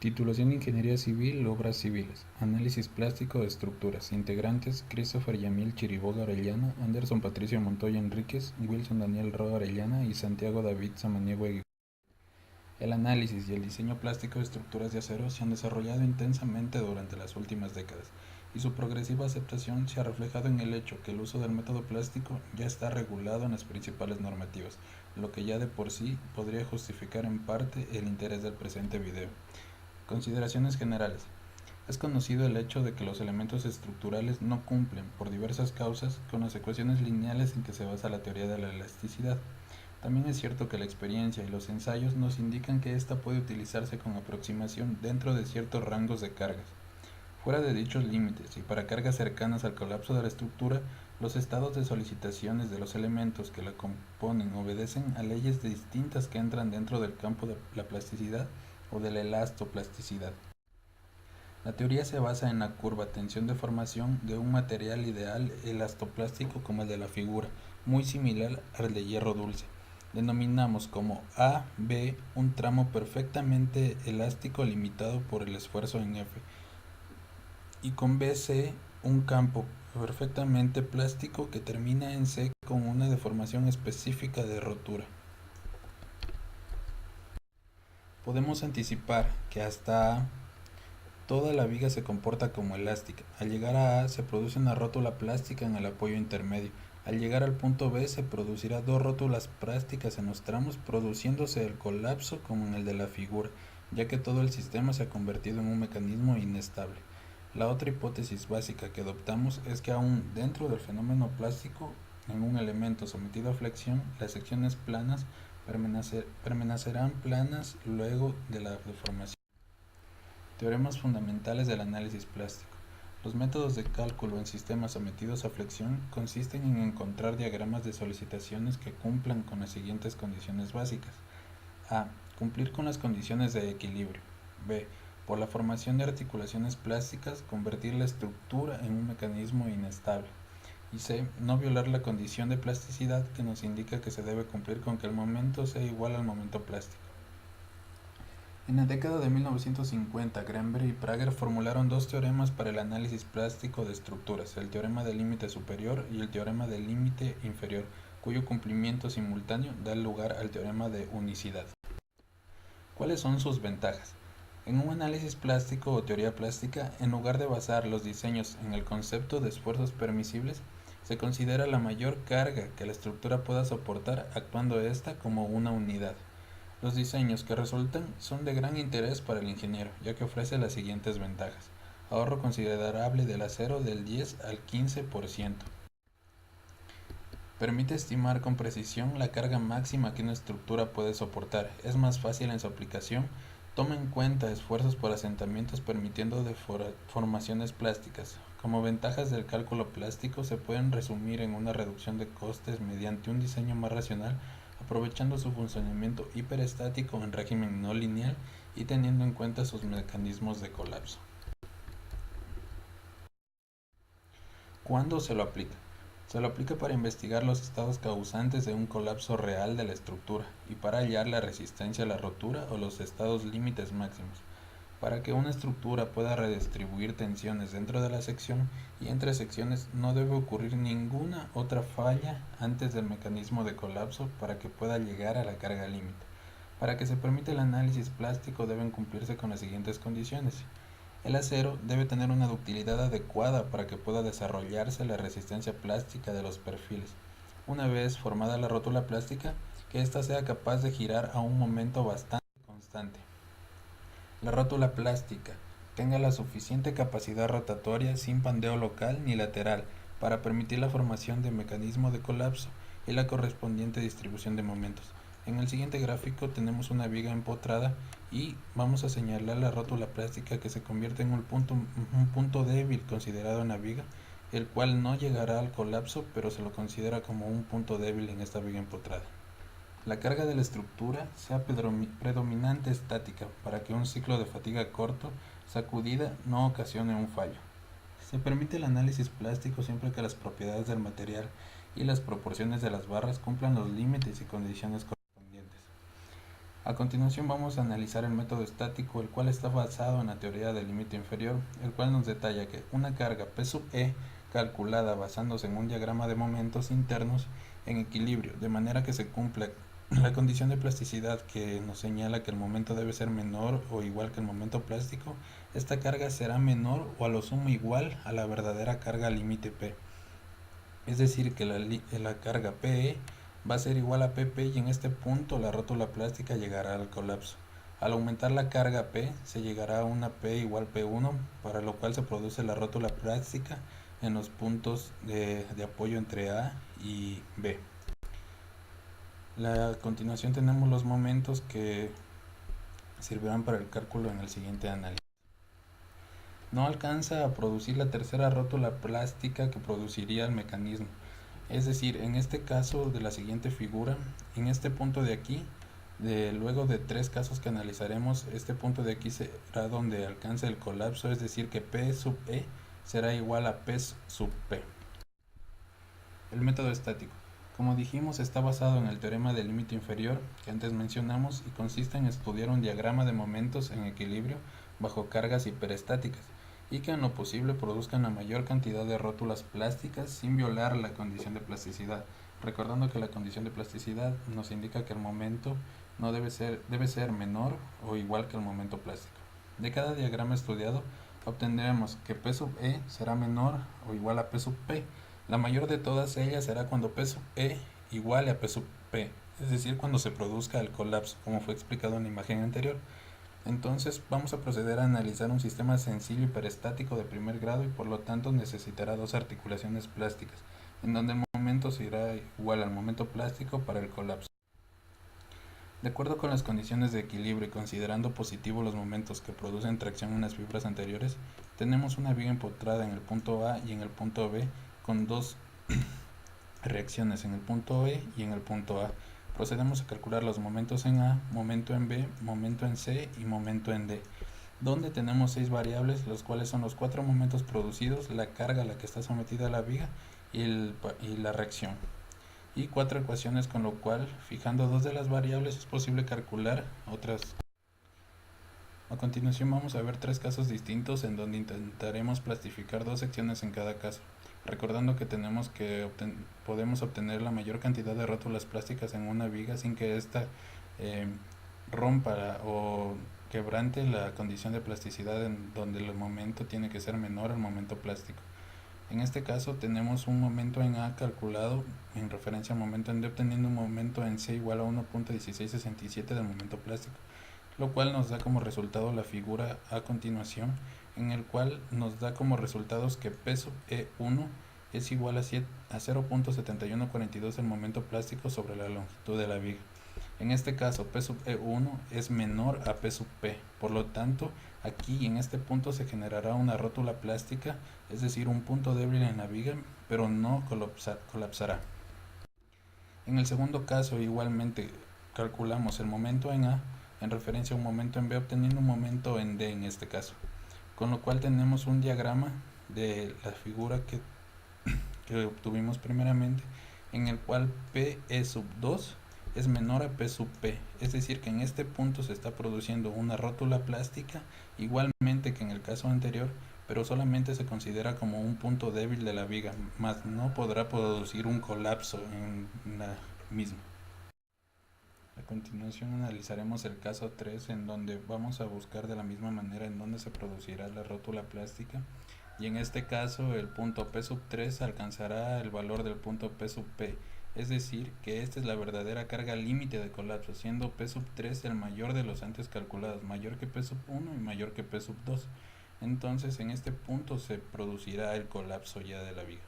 Titulación Ingeniería Civil, Obras Civiles. Análisis plástico de estructuras. Integrantes: Christopher Yamil Chiriboga Orellana, Anderson Patricio Montoya Enríquez, Wilson Daniel Roa Orellana y Santiago David Samaniego Eguiguren. El análisis y el diseño plástico de estructuras de acero se han desarrollado intensamente durante las últimas décadas, y su progresiva aceptación se ha reflejado en el hecho que el uso del método plástico ya está regulado en las principales normativas, lo que ya de por sí podría justificar en parte el interés del presente video. Consideraciones generales. Es conocido el hecho de que los elementos estructurales no cumplen, por diversas causas, con las ecuaciones lineales en que se basa la teoría de la elasticidad. También es cierto que la experiencia y los ensayos nos indican que ésta puede utilizarse con aproximación dentro de ciertos rangos de cargas. Fuera de dichos límites y para cargas cercanas al colapso de la estructura, los estados de solicitaciones de los elementos que la componen obedecen a leyes distintas que entran dentro del campo de la plasticidad o de la elastoplasticidad. La teoría se basa en la curva tensión de formación de un material ideal elastoplástico como el de la figura, muy similar al de hierro dulce. Denominamos como A-B un tramo perfectamente elástico limitado por el esfuerzo en F, y con BC un campo perfectamente plástico que termina en C con una deformación específica de rotura. Podemos anticipar que hasta A toda la viga se comporta como elástica. Al llegar a A se produce una rótula plástica en el apoyo intermedio. Al llegar al punto B se producirá dos rótulas plásticas en los tramos, produciéndose el colapso como en el de la figura, ya que todo el sistema se ha convertido en un mecanismo inestable. La otra hipótesis básica que adoptamos es que aún dentro del fenómeno plástico, en un elemento sometido a flexión, las secciones planas permanecerán planas luego de la deformación. Teoremas fundamentales del análisis plástico. Los métodos de cálculo en sistemas sometidos a flexión consisten en encontrar diagramas de solicitaciones que cumplan con las siguientes condiciones básicas. A. Cumplir con las condiciones de equilibrio. B. Por la formación de articulaciones plásticas, convertir la estructura en un mecanismo inestable. Y C. No violar la condición de plasticidad que nos indica que se debe cumplir con que el momento sea igual al momento plástico. En la década de 1950, Grenberg y Prager formularon dos teoremas para el análisis plástico de estructuras, el teorema del límite superior y el teorema del límite inferior, cuyo cumplimiento simultáneo da lugar al teorema de unicidad. ¿Cuáles son sus ventajas? En un análisis plástico o teoría plástica, en lugar de basar los diseños en el concepto de esfuerzos permisibles, se considera la mayor carga que la estructura pueda soportar, actuando ésta como una unidad. Los diseños que resultan son de gran interés para el ingeniero, ya que ofrece las siguientes ventajas: ahorro considerable del acero del 10 al 15%. Permite estimar con precisión la carga máxima que una estructura puede soportar. Es más fácil en su aplicación. Toma en cuenta esfuerzos por asentamientos permitiendo deformaciones plásticas. Como ventajas del cálculo plástico se pueden resumir en una reducción de costes mediante un diseño más racional, aprovechando su funcionamiento hiperestático en régimen no lineal y teniendo en cuenta sus mecanismos de colapso. ¿Cuándo se lo aplica? Se lo aplica para investigar los estados causantes de un colapso real de la estructura y para hallar la resistencia a la rotura o los estados límites máximos. Para que una estructura pueda redistribuir tensiones dentro de la sección y entre secciones no debe ocurrir ninguna otra falla antes del mecanismo de colapso para que pueda llegar a la carga límite. Para que se permita el análisis plástico deben cumplirse con las siguientes condiciones. El acero debe tener una ductilidad adecuada para que pueda desarrollarse la resistencia plástica de los perfiles. Una vez formada la rótula plástica, que ésta sea capaz de girar a un momento bastante constante. La rótula plástica tenga la suficiente capacidad rotatoria sin pandeo local ni lateral para permitir la formación de mecanismo de colapso y la correspondiente distribución de momentos. En el siguiente gráfico tenemos una viga empotrada y vamos a señalar la rótula plástica que se convierte en un punto débil considerado en la viga, el cual no llegará al colapso, pero se lo considera como un punto débil en esta viga empotrada. La carga de la estructura sea predominante estática para que un ciclo de fatiga corto, sacudida, no ocasione un fallo. Se permite el análisis plástico siempre que las propiedades del material y las proporciones de las barras cumplan los límites y condiciones correspondientes. A continuación vamos a analizar el método estático, el cual está basado en la teoría del límite inferior, el cual nos detalla que una carga P sub E calculada basándose en un diagrama de momentos internos en equilibrio, de manera que se cumpla la condición de plasticidad que nos señala que el momento debe ser menor o igual que el momento plástico, esta carga será menor o a lo sumo igual a la verdadera carga límite P. Es decir, que la carga PE va a ser igual a PP y en este punto la rótula plástica llegará al colapso. Al aumentar la carga P se llegará a una P igual P1, para lo cual se produce la rótula plástica en los puntos de apoyo entre A y B. A continuación tenemos los momentos que servirán para el cálculo en el siguiente análisis. No alcanza a producir la tercera rótula plástica que produciría el mecanismo. Es decir, en este caso de la siguiente figura, en este punto de aquí, luego de 3 casos que analizaremos, este punto de aquí será donde alcance el colapso, es decir que P sub E será igual a P sub P. El método estático. Como dijimos, está basado en el teorema del límite inferior que antes mencionamos y consiste en estudiar un diagrama de momentos en equilibrio bajo cargas hiperestáticas y que en lo posible produzcan la mayor cantidad de rótulas plásticas sin violar la condición de plasticidad, recordando que la condición de plasticidad nos indica que el momento no debe ser menor o igual que el momento plástico. De cada diagrama estudiado obtendremos que P sub E será menor o igual a P sub P. La mayor de todas ellas será cuando P sub E iguale a P sub P, es decir, cuando se produzca el colapso, como fue explicado en la imagen anterior. Entonces vamos a proceder a analizar un sistema sencillo hiperestático de primer grado y por lo tanto necesitará dos articulaciones plásticas, en donde el momento será igual al momento plástico para el colapso. De acuerdo con las condiciones de equilibrio y considerando positivos los momentos que producen tracción en las fibras anteriores, tenemos una viga empotrada en el punto A y en el punto B con dos reacciones en el punto E y en el punto A. Procedemos a calcular los momentos en A, momento en B, momento en C y momento en D, donde tenemos 6 variables, los cuales son los 4 momentos producidos, la carga a la que está sometida la viga y la reacción. Y 4 ecuaciones, con lo cual, fijando 2 de las variables, es posible calcular otras. A continuación vamos a ver 3 casos distintos en donde intentaremos plastificar 2 secciones en cada caso, recordando que podemos obtener la mayor cantidad de rótulas plásticas en una viga sin que ésta rompa o quebrante la condición de plasticidad en donde el momento tiene que ser menor al momento plástico. En este caso tenemos un momento en A calculado en referencia al momento en D, obteniendo un momento en C igual a 1.1667 del momento plástico, lo cual nos da como resultado la figura a continuación, en el cual nos da como resultados que P sub E1 es igual a 0.7142 del momento plástico sobre la longitud de la viga. En este caso P sub E1 es menor a P sub P, por lo tanto aquí en este punto se generará una rótula plástica, es decir, un punto débil en la viga, pero no colapsará. En el segundo caso igualmente calculamos el momento en A en referencia a un momento en B, obteniendo un momento en D en este caso, con lo cual tenemos un diagrama de la figura que obtuvimos primeramente, en el cual P E sub 2 es menor a P sub P, es decir que en este punto se está produciendo una rótula plástica igualmente que en el caso anterior, pero solamente se considera como un punto débil de la viga, más no podrá producir un colapso en la misma. A continuación analizaremos el caso 3, en donde vamos a buscar de la misma manera en donde se producirá la rótula plástica, y en este caso el punto P sub 3 alcanzará el valor del punto P sub P, es decir que esta es la verdadera carga límite de colapso, siendo P sub 3 el mayor de los antes calculados, mayor que P sub 1 y mayor que P sub 2. Entonces en este punto se producirá el colapso ya de la viga.